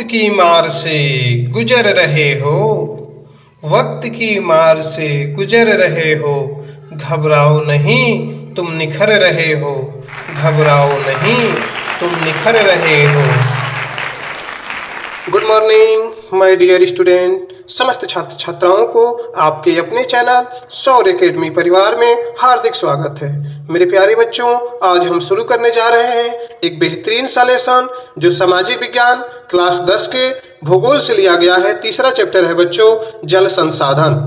वक्त की मार से गुजर रहे हो, वक्त की मार से गुजर रहे हो, घबराओ नहीं तुम निखर रहे हो, घबराओ नहीं तुम निखर रहे हो। Good morning my dear student. समस्त छात्र छात्राओं को आपके अपने चैनल सौर एकेडमी परिवार में हार्दिक स्वागत है। मेरे प्यारे बच्चों, आज हम शुरू करने जा रहे हैं एक बेहतरीन सा लेसन जो सामाजिक विज्ञान क्लास 10 के भूगोल से लिया गया है। तीसरा चैप्टर है बच्चों जल संसाधन।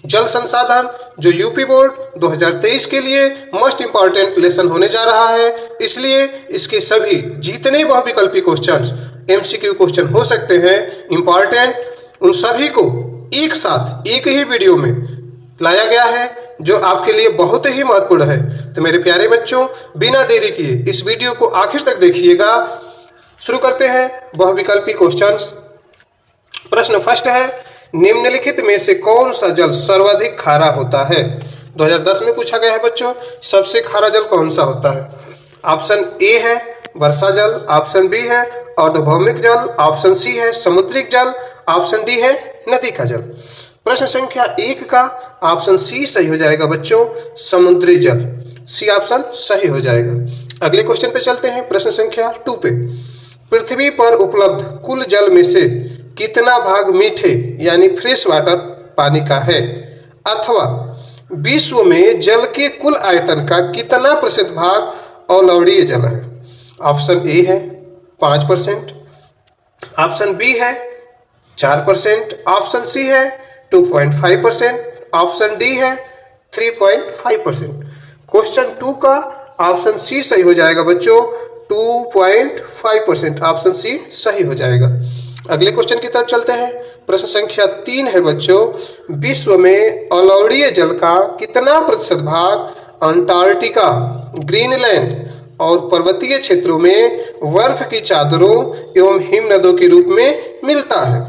जल संसाधन जो यूपी बोर्ड 2023 के लिए मोस्ट इंपॉर्टेंट लेसन होने जा रहा है, इसलिए इसके सभी जितने बहुविकल्पी क्वेश्चंस एमसीक्यू क्वेश्चन हो सकते हैं इंपॉर्टेंट, उन सभी को एक साथ एक ही वीडियो में लाया गया है जो आपके लिए बहुत ही महत्वपूर्ण है। तो मेरे प्यारे बच्चों, बिना देरी किए इस वीडियो को आखिर तक देखिएगा। शुरू करते हैं बहुविकल्पी क्वेश्चंस। प्रश्न फर्स्ट है, निम्नलिखित में से कौन सा जल सर्वाधिक खारा होता है? 2010 में पूछा गया है बच्चों, सबसे खारा जल कौन सा होता है? ऑप्शन ए है वर्षा जल, ऑप्शन बी है अर्धभौमिक जल, ऑप्शन सी है समुद्रिक जल, ऑप्शन डी है नदी का जल। प्रश्न संख्या 1 का ऑप्शन सी सही हो जाएगा बच्चों, समुद्री जल। सी ऑप्शन सही हो जाएगा। अगले क्वेश्चन पे चलते हैं, प्रश्न संख्या 2 पे। पृथ्वी पर उपलब्ध कुल जल में से कितना भाग मीठे यानी फ्रेश वाटर पानी का है? अथवा विश्व में जल के कुल आयतन का कितना प्रतिशत भाग अलवणीय जल है? ऑप्शन ए है 5%, ऑप्शन बी है 4%, ऑप्शन सी है 2.5%, ऑप्शन डी है 3.5%। क्वेश्चन 2 का ऑप्शन सी सही हो जाएगा बच्चों, 2.5%। ऑप्शन सी सही हो जाएगा। अगले क्वेश्चन की तरफ चलते हैं। प्रश्न संख्या 3 है बच्चों, विश्व में अलवणीय जल का कितना प्रतिशत भाग अंटार्कटिका, ग्रीनलैंड और पर्वतीय क्षेत्रों में बर्फ की चादरों एवं हिमनदों के रूप में मिलता है?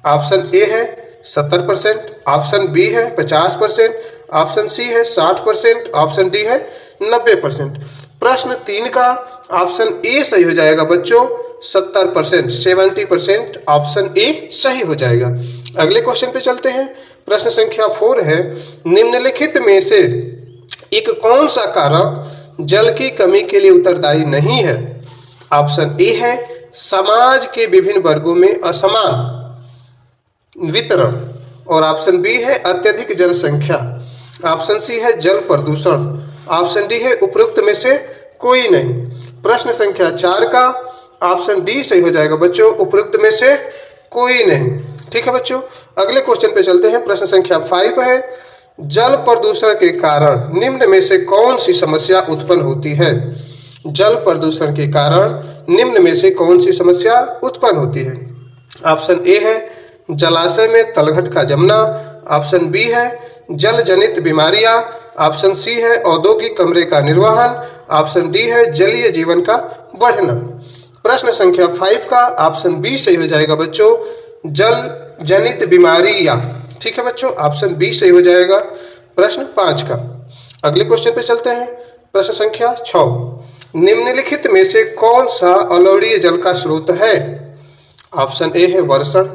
ऑप्शन ए है 70%, ऑप्शन बी है 50%, ऑप्शन सी है 60%, ऑप्शन डी है 90%। प्रश्न 3 का ऑप्शन ए सही हो जाएगा बच्चों, 70%, 70%। ऑप्शन ए सही हो जाएगा। अगले क्वेश्चन पे चलते हैं। प्रश्न संख्या 4 है, निम्नलिखित में से एक कौन सा कारक जल की कमी के लिए उत्तरदायी नहीं है? ऑप्शन ए है समाज के विभिन्न वर्गों में असमान वितरण, और ऑप्शन बी है अत्यधिक जनसंख्या, ऑप्शन सी है जल प्रदूषण, ऑप्शन डी है उपरोक्त में से कोई नहीं। प्रश्न संख्या 4 का ऑप्शन डी सही हो जाएगा बच्चों, उपरोक्त में से कोई नहीं। ठीक है बच्चों, अगले क्वेश्चन पे चलते हैं। प्रश्न संख्या 5 है, जल प्रदूषण के कारण निम्न में से कौन सी समस्या उत्पन्न होती है? जल प्रदूषण के कारण निम्न में से कौन सी समस्या उत्पन्न होती है? ऑप्शन ए है जलाशय में तलघट का जमना, ऑप्शन बी है जल जनित बीमारियां, ऑप्शन सी है औद्योगिक कमरे का निर्वहन, ऑप्शन डी है जलीय जीवन का बढ़ना। प्रश्न संख्या 5 का ऑप्शन बी सही हो जाएगा बच्चों, जल जनित बीमारियां। ठीक है बच्चों, ऑप्शन बी सही हो जाएगा। प्रश्न 5 का अगले क्वेश्चन पे चलते हैं। प्रश्न संख्या 6, निम्नलिखित में से कौन सा अलवणीय जल का स्रोत है? ऑप्शन ए है वर्षण,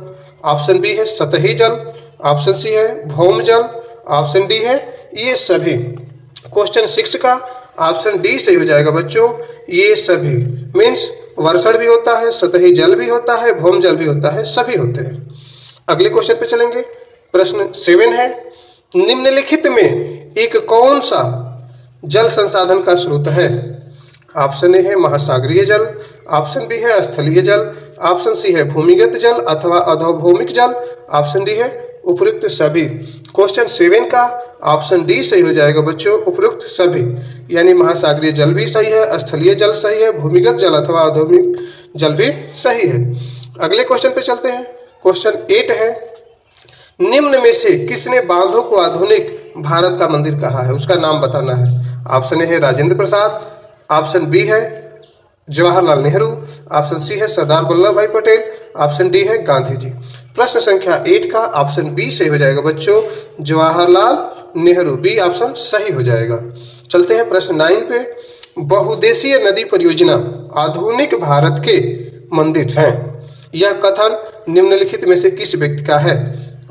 ऑप्शन बी है सतही जल, ऑप्शन सी है भौम जल, ऑप्शन डी है ये सभी। क्वेश्चन 6 का ऑप्शन डी सही हो जाएगा बच्चों, ये सभी। मीन्स वर्षण भी होता है, सतही जल भी होता है, भौम जल भी होता है, सभी होते हैं। अगले क्वेश्चन पे चलेंगे। प्रश्न 7 है, निम्नलिखित में एक कौन सा जल संसाधन का स्रोत है? ऑप्शन ए है महासागरीय जल, ऑप्शन बी है स्थलीय जल, ऑप्शन सी है भूमिगत जल अथवा अधोभौमिक जल, ऑप्शन डी है उपयुक्त सभी। क्वेश्चन 7 का ऑप्शन डी सही हो जाएगा बच्चों, उपयुक्त सभी। यानी महासागरीय जल भी सही है, स्थलीय जल सही है, भूमिगत जल अथवा अधोभौमिक जल भी सही है। अगले क्वेश्चन पे चलते हैं। क्वेश्चन 8 है, निम्न में से किसने बांधों को आधुनिक भारत का मंदिर कहा है? उसका नाम बताना है। ऑप्शन ए है राजेंद्र प्रसाद, ऑप्शन बी है जवाहरलाल नेहरू, ऑप्शन सी है सरदार वल्लभ भाई पटेल, ऑप्शन डी है गांधी जी। प्रश्न संख्या 8 का ऑप्शन बी सही हो जाएगा बच्चों, जवाहरलाल नेहरू। बी ऑप्शन सही हो जाएगा। चलते हैं प्रश्न 9 पे। बहुउद्देशीय नदी परियोजना आधुनिक भारत के मंदिर हैं। यह कथन निम्नलिखित में से किस व्यक्ति का है?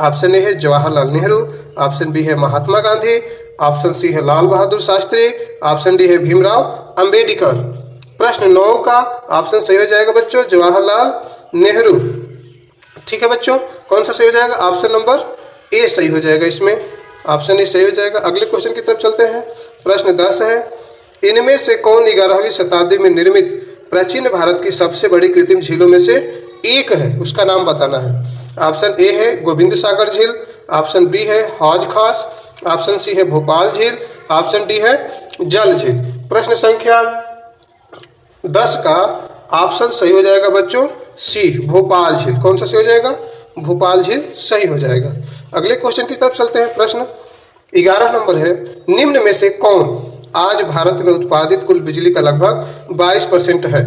ऑप्शन ए है जवाहरलाल नेहरू, ऑप्शन बी है महात्मा गांधी, ऑप्शन सी है लाल बहादुर शास्त्री, ऑप्शन डी है भीमराव अंबेडकर। प्रश्न 9 का ऑप्शन सही हो जाएगा बच्चों जवाहरलाल नेहरू। ठीक है बच्चों, कौन सा सही हो जाएगा? ऑप्शन नंबर ए सही हो जाएगा, इसमें ऑप्शन ए सही हो जाएगा। अगले क्वेश्चन की तरफ चलते हैं। प्रश्न 10 है, इनमें से कौन 11वीं शताब्दी में निर्मित प्राचीन भारत की सबसे बड़ी कृत्रिम झीलों में से एक है? उसका नाम बताना है। ऑप्शन ए है गोविंद सागर झील, ऑप्शन बी है हौज खास, ऑप्शन सी है भोपाल झील, ऑप्शन डी है जल झील। प्रश्न संख्या 10 का ऑप्शन सही हो जाएगा बच्चों सी भोपाल झील। कौन सा सही हो जाएगा? भोपाल झील सही हो जाएगा। अगले क्वेश्चन की तरफ चलते हैं। प्रश्न 11 नंबर है, निम्न में से कौन आज भारत में उत्पादित कुल बिजली का लगभग 22% है?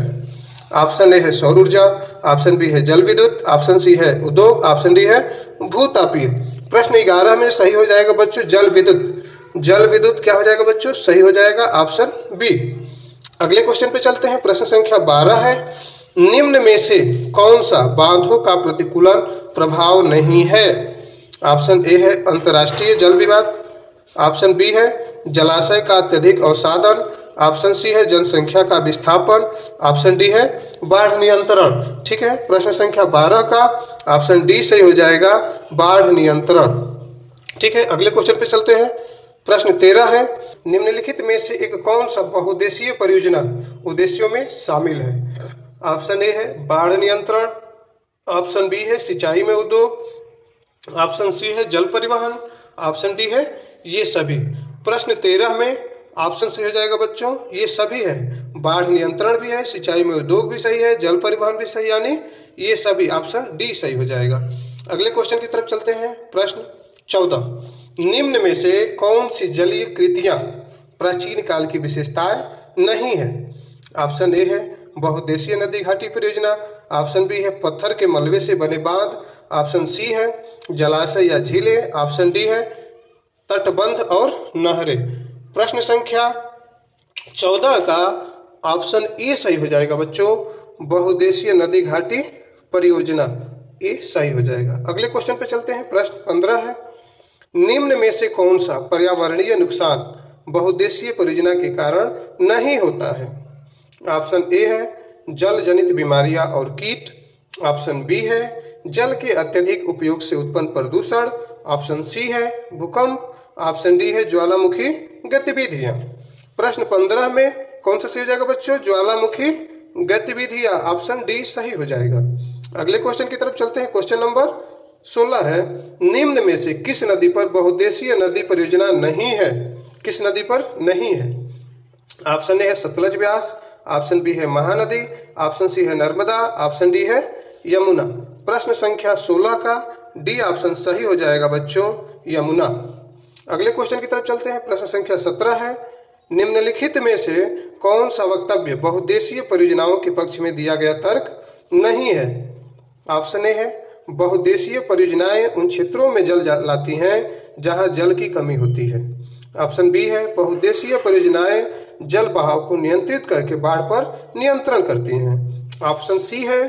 ऑप्शन ए है सौर ऊर्जा, ऑप्शन बी है जल विद्युत, ऑप्शन सी है उद्योग, ऑप्शन डी है भूतापीय। प्रश्न 11 में सही हो जाएगा बच्चों जल विद्युत। जल विद्युत क्या हो जाएगा बच्चों? सही हो जाएगा ऑप्शन बी। अगले क्वेश्चन पे चलते हैं। प्रश्न संख्या 12 है, निम्न में से कौन सा बांधों का प्रतिकूलन प्रभाव नहीं है? ऑप्शन ए है अंतर्राष्ट्रीय जल विवाद, ऑप्शन बी है जलाशय का अत्यधिक अवसादन, ऑप्शन सी है जनसंख्या का विस्थापन, ऑप्शन डी है बाढ़ नियंत्रण। ठीक है, प्रश्न संख्या 12 का ऑप्शन डी सही हो जाएगा बाढ़ नियंत्रण। ठीक है, अगले क्वेश्चन पे चलते हैं। प्रश्न 13 है, निम्नलिखित में से एक कौन सा बहुउद्देशीय परियोजना उद्देश्यों में शामिल है? ऑप्शन ए है बाढ़ नियंत्रण, ऑप्शन बी है सिंचाई में उद्योग, ऑप्शन सी है जल परिवहन, ऑप्शन डी है ये सभी। प्रश्न 13 में ऑप्शन सही हो जाएगा बच्चों ये सभी है। बाढ़ नियंत्रण भी है, सिंचाई में उद्योग भी सही है, जल परिवहन भी सही, यानी ये सभी ऑप्शन डी सही हो जाएगा। अगले क्वेश्चन की तरफ चलते हैं। प्रश्न 14, निम्न में से कौन सी जलीय कृतियां प्राचीन काल की विशेषताएं नहीं है? ऑप्शन ए है बहुउद्देशीय नदी घाटी परियोजना, ऑप्शन बी है पत्थर के मलबे से बने बांध, ऑप्शन सी है जलाशय या झीलें, ऑप्शन डी है तटबंध और नहरें। प्रश्न संख्या 14 का ऑप्शन ए सही हो जाएगा बच्चों बहुउद्देशीय नदी घाटी परियोजना, ए सही हो जाएगा। अगले क्वेश्चन पे चलते हैं। प्रश्न 15 है, निम्न में से कौन सा पर्यावरणीय नुकसान बहुउद्देशीय परियोजना के कारण नहीं होता है? ऑप्शन ए है जल जनित बीमारियां और कीट, ऑप्शन बी है जल के अत्यधिक उपयोग से उत्पन्न प्रदूषण, ऑप्शन सी है भूकंप, ऑप्शन डी है ज्वालामुखी गतिविधियां। प्रश्न 15 में कौन सा सही हो जाएगा बच्चों? ज्वालामुखी गतिविधियां, ऑप्शन डी सही हो जाएगा। अगले क्वेश्चन की तरफ चलते हैं। क्वेश्चन नंबर 16 है, निम्न में से किस नदी पर बहुउद्देशीय नदी परियोजना नहीं है? किस नदी पर नहीं है? ऑप्शन ए है सतलज व्यास, ऑप्शन बी है महानदी, ऑप्शन सी है नर्मदा, ऑप्शन डी है यमुना। प्रश्न संख्या 16 का डी ऑप्शन सही हो जाएगा बच्चों यमुना। अगले क्वेश्चन की तरफ चलते हैं। प्रश्न संख्या 17 है, निम्नलिखित में से कौन सा वक्तव्य बहुउद्देशीय परियोजनाओं के पक्ष में दिया गया तर्क नहीं है? ऑप्शन ए है बहुउद्देशीय परियोजनाएं उन क्षेत्रों में जल लाती हैं जहां जल की कमी होती है, ऑप्शन बी है बहुउद्देशीय परियोजनाएं जल बहाव को नियंत्रित करके बाढ़ पर नियंत्रण करती हैं, ऑप्शन सी है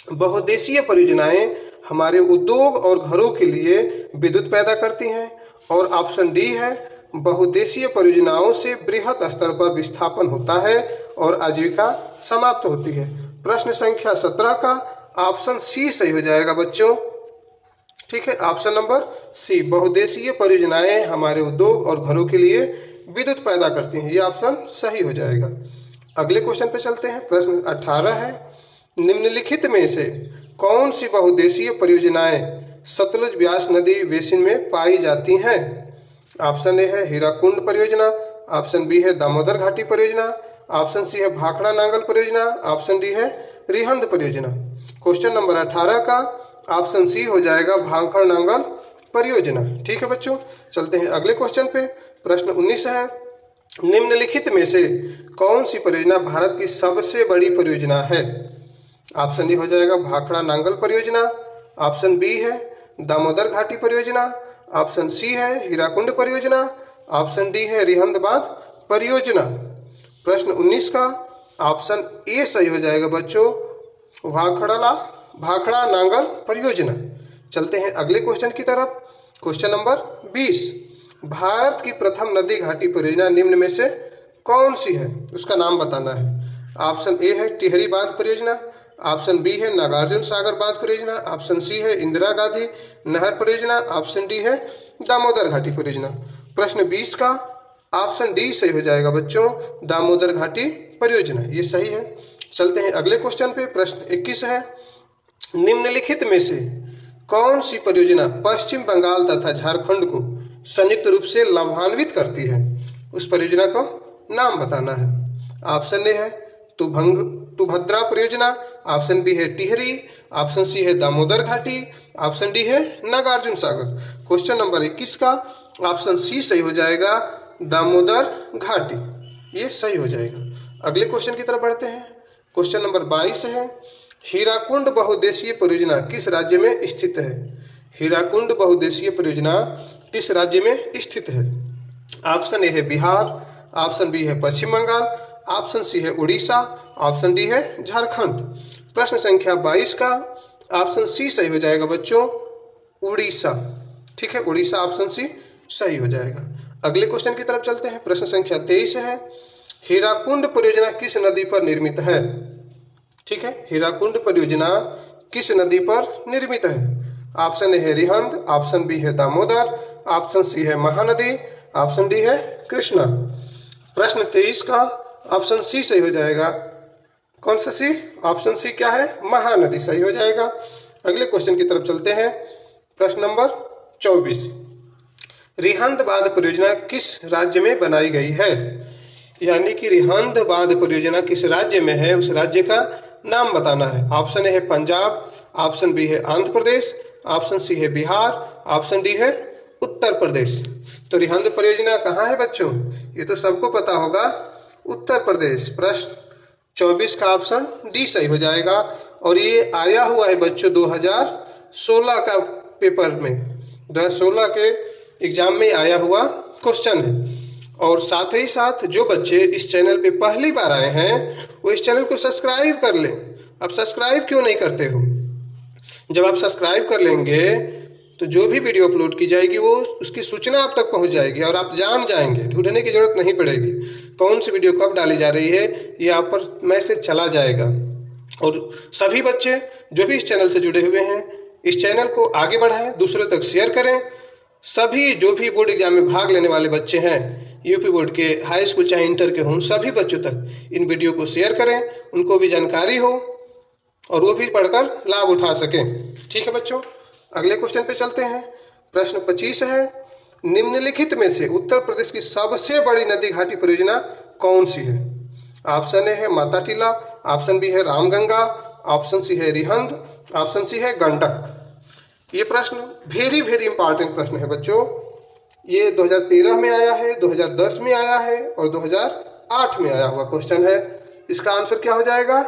बहुउद्देशीय परियोजनाएं हमारे उद्योग और घरों के लिए विद्युत पैदा करती हैं, और ऑप्शन डी है बहुउद्देशीय परियोजनाओं से बृहद स्तर पर विस्थापन होता है और आजीविका समाप्त होती है। प्रश्न संख्या 17 का ऑप्शन सी सही हो जाएगा बच्चों। ठीक है, ऑप्शन नंबर सी बहुउद्देशीय परियोजनाएं हमारे उद्योग और घरों के लिए विद्युत पैदा करती हैं, ये ऑप्शन सही हो जाएगा। अगले क्वेश्चन पे चलते हैं। प्रश्न 18 है, निम्नलिखित में से कौन सी बहुउद्देशीय परियोजनाएं सतलुज व्यास नदी बेसिन में पाई जाती हैं? ऑप्शन ए है हीराकुंड परियोजना, ऑप्शन बी है दामोदर घाटी परियोजना, ऑप्शन सी है भाखड़ा नांगल परियोजना, ऑप्शन डी है रिहंद परियोजना। क्वेश्चन नंबर 18 का ऑप्शन सी हो जाएगा भाखड़ा नांगल परियोजना। ठीक है बच्चों, चलते हैं अगले क्वेश्चन पे। प्रश्न 19 है, निम्नलिखित में से कौन सी परियोजना भारत की सबसे बड़ी परियोजना है? ऑप्शन डी हो जाएगा भाखड़ा नांगल परियोजना, ऑप्शन बी है दामोदर घाटी परियोजना, ऑप्शन सी है हीराकुंड परियोजना, ऑप्शन डी है रिहंद बांध परियोजना। प्रश्न 19 का ऑप्शन ए सही हो जाएगा बच्चों भाखड़ा भाखड़ा नांगल परियोजना। चलते हैं अगले क्वेश्चन की तरफ। क्वेश्चन नंबर 20, भारत की प्रथम नदी घाटी परियोजना निम्न में से कौन सी है, उसका नाम बताना है। ऑप्शन ए है टिहरी बांध परियोजना, ऑप्शन बी है नागार्जुन सागर बांध परियोजना, ऑप्शन सी है इंदिरा गांधी नहर परियोजना, ऑप्शन डी है दामोदर घाटी परियोजना। प्रश्न 20 का ऑप्शन डी सही हो जाएगा बच्चों, दामोदर घाटी परियोजना, ये सही है। चलते हैं अगले क्वेश्चन पे। प्रश्न 21 है, निम्नलिखित में से कौन सी परियोजना पश्चिम बंगाल तथा झारखंड को संयुक्त रूप से लाभान्वित करती है, उस परियोजना को नाम बताना है। ऑप्शन ए है तुभद्रा परियोजना, ऑप्शन बी है टिहरी, ऑप्शन सी है दामोदर घाटी, ऑप्शन डी है नागार्जुन सागर। क्वेश्चन नंबर 21 का ऑप्शन सी सही हो जाएगा, दामोदर घाटी, ये सही हो जाएगा। अगले क्वेश्चन की तरफ बढ़ते हैं। क्वेश्चन नंबर 22 है, हीराकुंड बहुउद्देशीय परियोजना किस राज्य में स्थित है। हीराकुंड बहुउद्देशीय परियोजना किस राज्य में स्थित है। ऑप्शन ए है बिहार, ऑप्शन बी है पश्चिम बंगाल, ऑप्शन सी है उड़ीसा, ऑप्शन डी है झारखंड। प्रश्न संख्या 22 का ऑप्शन सी सही हो जाएगा बच्चों, उड़ीसा। ठीक है, उड़ीसा ऑप्शन सी सही हो जाएगा। अगले क्वेश्चन की तरफ चलते हैं। प्रश्न संख्या 23 है, हीराकुंड परियोजना किस नदी पर निर्मित है। ठीक है, हीराकुंड परियोजना किस नदी पर निर्मित है। ऑप्शन ए है रिहंद, ऑप्शन बी है दामोदर, ऑप्शन सी है महानदी, ऑप्शन डी है कृष्णा। प्रश्न 23 का ऑप्शन सी सही हो जाएगा। कौन सा सी? ऑप्शन सी क्या है, महानदी, सही हो जाएगा। अगले क्वेश्चन की तरफ चलते हैं। प्रश्न नंबर 24, रिहंद बांध परियोजना किस राज्य में बनाई गई है। यानी कि रिहंद बांध परियोजना किस राज्य में है, उस राज्य का नाम बताना है। ऑप्शन ए है पंजाब, ऑप्शन बी है आंध्र प्रदेश, ऑप्शन सी है बिहार, ऑप्शन डी है उत्तर प्रदेश। तो रिहंद परियोजना कहाँ है बच्चों, ये तो सबको पता होगा, उत्तर प्रदेश। प्रश्न 24 का ऑप्शन डी सही हो जाएगा। और ये आया हुआ है बच्चों 2016 का पेपर में, 2016 के एग्जाम में आया हुआ क्वेश्चन है। और साथ ही साथ जो बच्चे इस चैनल पे पहली बार आए हैं वो इस चैनल को सब्सक्राइब कर लें। अब सब्सक्राइब क्यों नहीं करते हो? जब आप सब्सक्राइब कर लेंगे तो जो भी वीडियो अपलोड की जाएगी वो उसकी सूचना आप तक पहुंच जाएगी और आप जान जाएंगे, ढूंढने की जरूरत नहीं पड़ेगी। कौन सी वीडियो कब डाली जा रही है ये आप पर मैसेज चला जाएगा। और सभी बच्चे जो भी इस चैनल से जुड़े हुए हैं इस चैनल को आगे बढ़ाएं, दूसरों तक शेयर करें। सभी जो भी बोर्ड एग्जाम में भाग लेने वाले बच्चे हैं, यूपी बोर्ड के, हाई स्कूल चाहे इंटर के हों, सभी बच्चों तक इन वीडियो को शेयर करें, उनको भी जानकारी हो और वो भी पढ़कर लाभ उठा सकें। ठीक है बच्चों, अगले क्वेश्चन पे चलते हैं। प्रश्न 25 है, निम्नलिखित में से उत्तर प्रदेश की सबसे बड़ी नदी घाटी परियोजना कौन सी है। ऑप्शन ए है माता टीला, ऑप्शन बी है रामगंगा, ऑप्शन सी है रिहंद, ऑप्शन सी है गंडक। ये प्रश्न वेरी इंपॉर्टेंट प्रश्न है बच्चों। ये 2013 में आया है, 2010 में आया है और 2008 में आया हुआ क्वेश्चन है। इसका आंसर क्या हो जाएगा,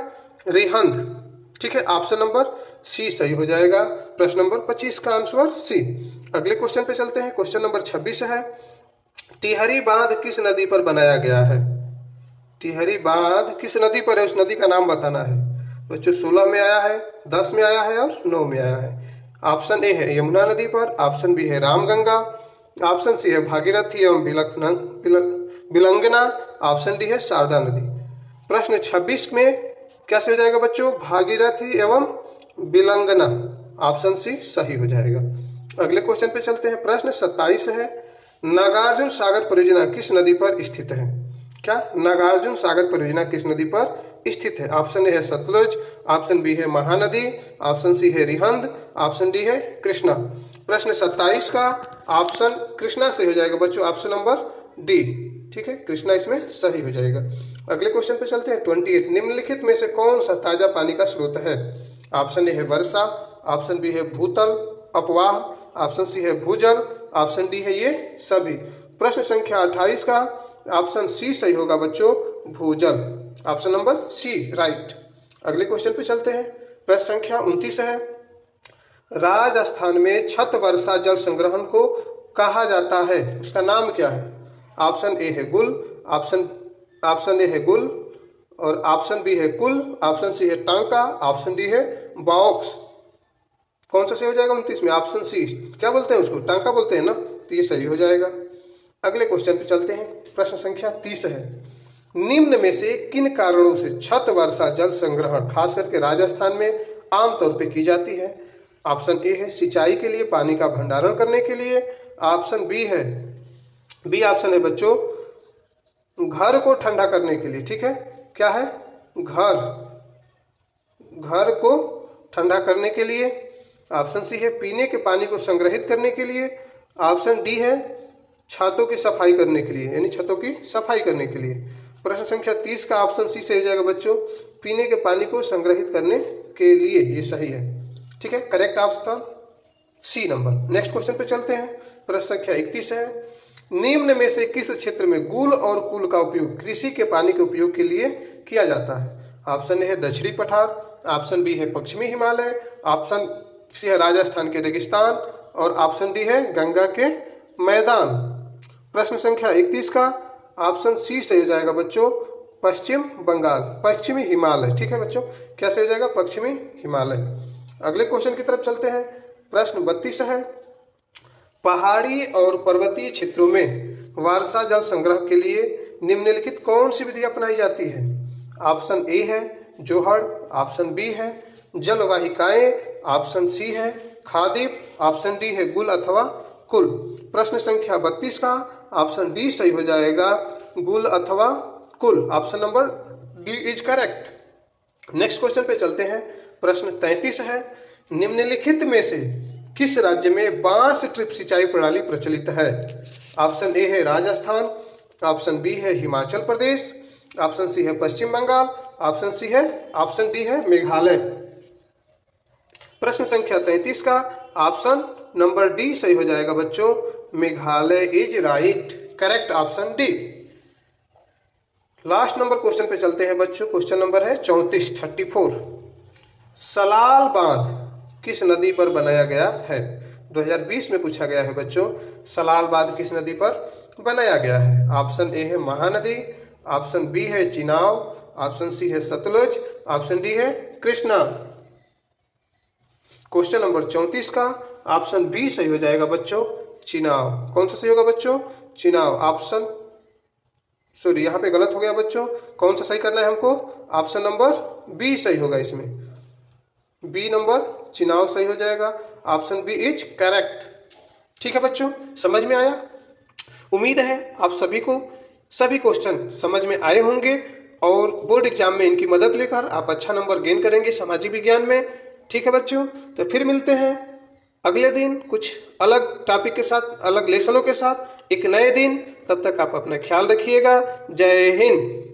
रिहंद। ठीक है, ऑप्शन नंबर सी सही हो जाएगा। प्रश्न नंबर 25 का आंसर सी। अगले क्वेश्चन पे चलते हैं। क्वेश्चन नंबर 26 है, टिहरी बांध किस नदी पर बनाया गया है। टिहरी बांध किस नदी पर है, उस नदी का नाम बताना है बच्चों। 16 में आया है, 10 में आया है और 9 में आया है। ऑप्शन ए है यमुना नदी पर, ऑप्शन बी है रामगंगा, ऑप्शन सी है भागीरथी एवं बिलंगना, ऑप्शन डी है शारदा नदी। प्रश्न 26 में क्या सही हो जाएगा बच्चों, भागीरथी एवं बिलंगना, ऑप्शन सी सही हो जाएगा। अगले क्वेश्चन पे चलते हैं। प्रश्न 27 है, नागार्जुन सागर परियोजना किस नदी पर स्थित है। क्या नागार्जुन सागर परियोजना किस नदी पर स्थित है। ऑप्शन ए है सतलुज, ऑप्शन बी है महानदी, ऑप्शन सी है रिहंद, ऑप्शन डी है कृष्णा। प्रश्न 27 का ऑप्शन कृष्णा सही हो जाएगा बच्चों, ऑप्शन नंबर डी। ठीक है, कृष्णा इसमें सही हो जाएगा। अगले क्वेश्चन पे चलते हैं। 28, निम्नलिखित में से कौन सा ताजा पानी का स्रोत है। ऑप्शन ए है वर्षा, ऑप्शन बी है भूतल अपवाह, ऑप्शन सी है भूजल, ऑप्शन डी है ये सभी। प्रश्न संख्या 28 का ऑप्शन सी सही होगा बच्चों, भूजल, ऑप्शन नंबर सी राइट। अगले क्वेश्चन पे चलते हैं। प्रश्न संख्या 29 है, राजस्थान में छत वर्षा जल संग्रहण को कहा जाता है, उसका नाम क्या है। ऑप्शन ए है गुल, ऑप्शन ए है गुल और ऑप्शन बी है कुल, ऑप्शन सी है टांका, ऑप्शन डी है बॉक्स। कौन सा सही हो जाएगा 29 में? Option C. क्या बोलते हैं उसको? टांका बोलते हैं ना, तो ये सही हो जाएगा। अगले क्वेश्चन पे चलते हैं। प्रश्न संख्या 30 है, निम्न में से किन कारणों से छत वर्षा जल संग्रहण खास करके राजस्थान में आमतौर पे की जाती है? ऑप्शन ए है सिंचाई के लिए, पानी का भंडारण करने के लिए। ऑप्शन बी ऑप्शन है बच्चों घर को ठंडा करने के लिए। ठीक है, क्या है? घर को ठंडा करने के लिए। ऑप्शन सी है पीने के पानी को संग्रहित करने के लिए। ऑप्शन डी है छतों की सफाई करने के लिए, यानी छतों की सफाई करने के लिए। प्रश्न संख्या 30 का ऑप्शन सी सही हो जाएगा बच्चों, पीने के पानी को संग्रहित करने के लिए, ये सही है। ठीक है, correct option C number. Next question पे चलते हैं। प्रश्न संख्या 31 है, निम्न में से किस क्षेत्र में गुल और कुल का उपयोग कृषि के पानी के उपयोग के लिए किया जाता है? ऑप्शन ए है दक्षिणी पठार, ऑप्शन बी है पश्चिमी हिमालय, ऑप्शन सी है राजस्थान के रेगिस्तान और ऑप्शन डी है गंगा के मैदान। प्रश्न संख्या 31 का ऑप्शन सी सही हो जाएगा बच्चों, पश्चिम बंगाल, पश्चिमी हिमालय। ठीक है बच्चों, क्या सही हो जाएगा? पश्चिमी हिमालय। अगले क्वेश्चन की तरफ चलते हैं। प्रश्न 32 है, पहाड़ी और पर्वतीय क्षेत्रों में वर्षा जल संग्रह के लिए निम्नलिखित कौन सी विधि अपनाई जाती है? ऑप्शन ए है जोहड़, ऑप्शन बी है जलवाहिकाएं, ऑप्शन सी है खादीप, ऑप्शन डी है गुल अथवा कुल। प्रश्न संख्या 32 का ऑप्शन डी सही हो जाएगा, गुल अथवा कुल। Option number D is correct. Next question पे चलते हैं। प्रश्न 33 है, निम्नलिखित में से किस राज्य में बांस ड्रिप सिंचाई प्रणाली प्रचलित है? ऑप्शन ए है राजस्थान, ऑप्शन बी है हिमाचल प्रदेश, ऑप्शन सी है पश्चिम बंगाल, ऑप्शन डी है मेघालय। प्रश्न संख्या 33 का ऑप्शन नंबर डी सही हो जाएगा बच्चों, Meghalaya is right, correct option D. Last number question पे चलते हैं बच्चों। क्वेश्चन नंबर है 34। सलाल बांध किस नदी पर बनाया गया है? 2020 में पूछा गया है बच्चों, सलाल बांध किस नदी पर बनाया गया है? ऑप्शन ए है महानदी, ऑप्शन बी है चिनाब, ऑप्शन सी है सतलुज, ऑप्शन डी है कृष्णा। क्वेश्चन नंबर 34 का ऑप्शन बी सही हो जाएगा बच्चों, चिनाब। कौन सा सही होगा बच्चों? चिनाब। ऑप्शन सॉरी यहाँ पे गलत हो गया बच्चों, कौन सा सही करना है हमको? ऑप्शन नंबर बी सही होगा इसमें, बी नंबर चिनाब सही हो जाएगा। Option B is correct. ठीक है बच्चों, समझ में आया? उम्मीद है आप सभी को सभी क्वेश्चन समझ में आए होंगे और बोर्ड एग्जाम में इनकी मदद लेकर आप अच्छा नंबर गेन करेंगे सामाजिक विज्ञान में। ठीक है बच्चों, तो फिर मिलते हैं अगले दिन कुछ अलग टॉपिक के साथ, अलग लेसनों के साथ, एक नए दिन। तब तक आप अपना ख्याल रखिएगा। जय हिंद।